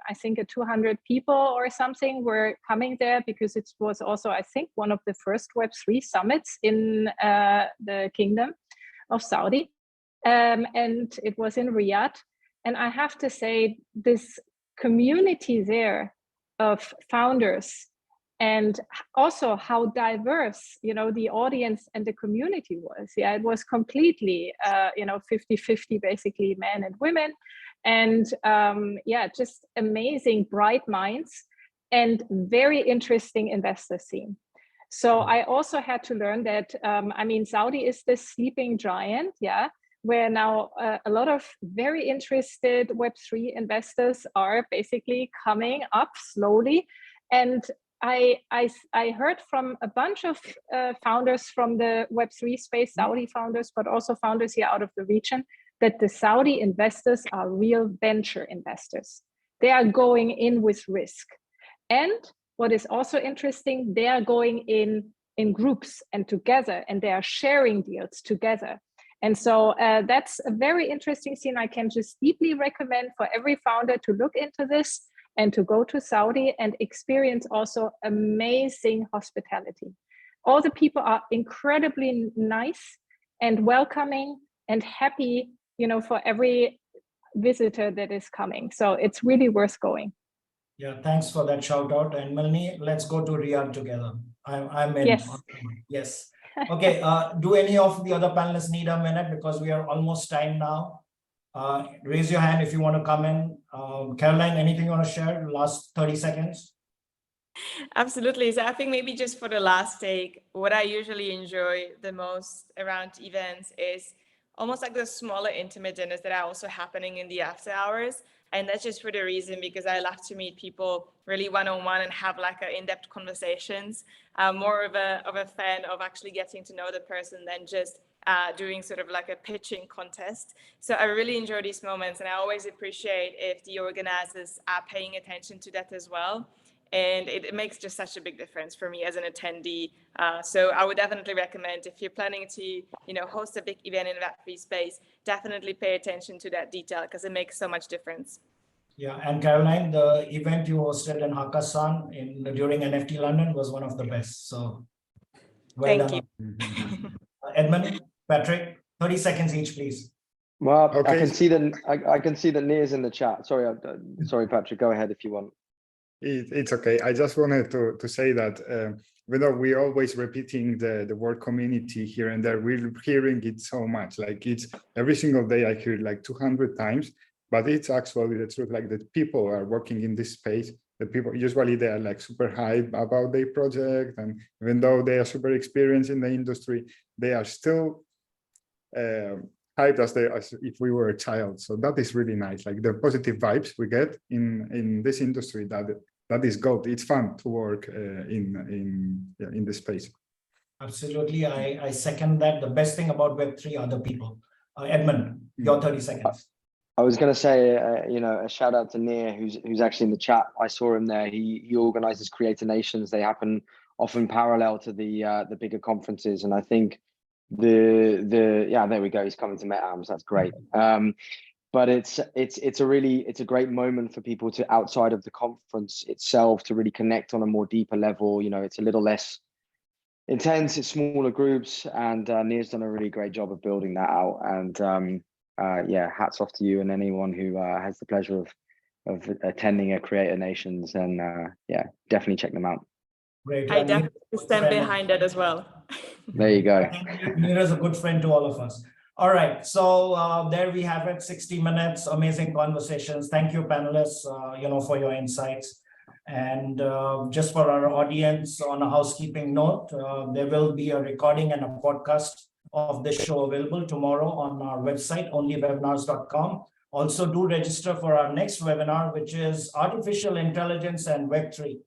I think 200 people or something were coming there because it was also, I think, one of the first Web3 summits in the Kingdom of Saudi. And it was in Riyadh. And I have to say, this community there of founders, and also how diverse, the audience and the community was. Yeah, it was completely, 50-50, basically men and women. And just amazing, bright minds and very interesting investor scene. So I also had to learn that, Saudi is the sleeping giant, where now a lot of very interested Web3 investors are basically coming up slowly. And I heard from a bunch of founders from the Web3 space, Saudi founders, but also founders here out of the region, that the Saudi investors are real venture investors. They are going in with risk. And what is also interesting, they are going in groups and together, and they are sharing deals together. And so that's a very interesting scene. I can just deeply recommend for every founder to look into this and to go to Saudi and experience also amazing hospitality. All the people are incredibly nice and welcoming and happy, for every visitor that is coming. So it's really worth going. Yeah, thanks for that shout out. And Melanie, let's go to Riyadh together. I'm in. Yes. Yes. Okay, do any of the other panelists need a minute, because we are almost time now? Raise your hand if you want to come in. Caroline, anything you want to share? Last 30 seconds. Absolutely. So I think maybe just for the last take, what I usually enjoy the most around events is almost like the smaller intimate dinners that are also happening in the after hours. And that's just for the reason because I love to meet people really one-on-one and have like in-depth conversations. More of a fan of actually getting to know the person than just doing sort of like a pitching contest. So I really enjoy these moments, and I always appreciate if the organizers are paying attention to that as well. And it makes just such a big difference for me as an attendee. So I would definitely recommend, if you're planning to, host a big event in Web3 space, definitely pay attention to that detail because it makes so much difference. Yeah, and Caroline, the event you hosted in Hakkasan during NFT London was one of the best. So well Thank done. you. Edmund, Patrick, 30 seconds each, please. Well, Okay. I can see the Near's in the chat. Sorry, Patrick, go ahead if you want. It's okay. I just wanted to say that we always repeating the word community here and there, we're hearing it so much. Like it's every single day I hear it like 200 times, but it's actually the truth. Like the people are working in this space. The people usually they are like super hype about their project, and even though they are super experienced in the industry, they are still hyped as if we were a child. So that is really nice. Like the positive vibes we get in this industry, that is good. It's fun to work in this space. Absolutely, I second that. The best thing about Web3 are the people. Edmund, your 30 seconds. I was going to say, a shout out to Near, who's actually in the chat. I saw him there. He organizes Creator Nations. They happen often parallel to the bigger conferences, and I think there we go. He's coming to MetaAms. That's great. But it's a great moment for people to, outside of the conference itself, to really connect on a more deeper level. It's a little less intense. It's smaller groups, and Near's done a really great job of building that out. And hats off to you and anyone who has the pleasure of attending a Creator Nations. And definitely check them out. Great. I definitely stand behind that as well. There you go. Near is a good friend to all of us. All right, so there we have it. 60 minutes, amazing conversations. Thank you, panelists, for your insights. And just for our audience, on a housekeeping note, there will be a recording and a podcast of this show available tomorrow on our website, onlywebinars.com. Also, do register for our next webinar, which is Artificial Intelligence and Web3.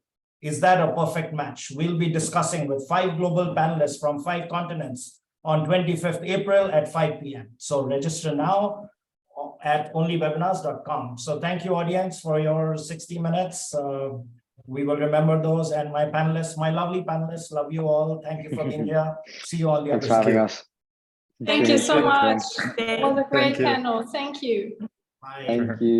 Is that a perfect match? We'll be discussing with 5 global panelists from 5 continents on 25th April at 5 p.m. So register now at onlywebinars.com. So thank you, audience, for your 60 minutes. We will remember those. And my panelists, my lovely panelists, love you all. Thank you for being here. See you on the Thanks other for having side. us. Thank you so Cheers, everyone. much. It was a great you. panel. Thank you. Bye. Thank you.